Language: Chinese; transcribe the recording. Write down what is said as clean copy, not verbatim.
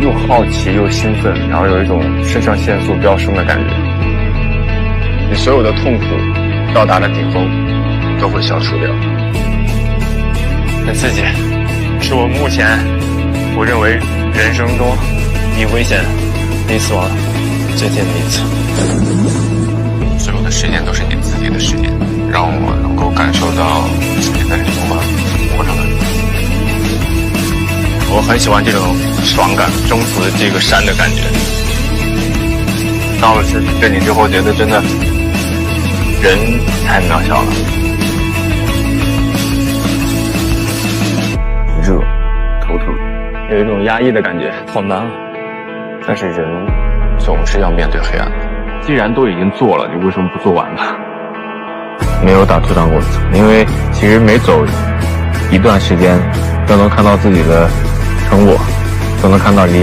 又好奇又兴奋，然后有一种肾上腺素飙升的感觉。你所有的痛苦到达了顶峰，都会消除掉。很刺激，是我目前我认为人生中离危险、离死亡最近的一次。所有的时间都是你自己的时间，让我能够感受到自己在里头活着的。我很喜欢这种爽感，征服这个山的感觉。到了这里之后，觉得真的人太渺小了。热，头疼，有一种压抑的感觉，好难啊。但是人总是要面对黑暗。既然都已经做了，你为什么不做完呢？没有打退堂鼓，因为其实每走一段时间，都能看到自己的成果，都能看到离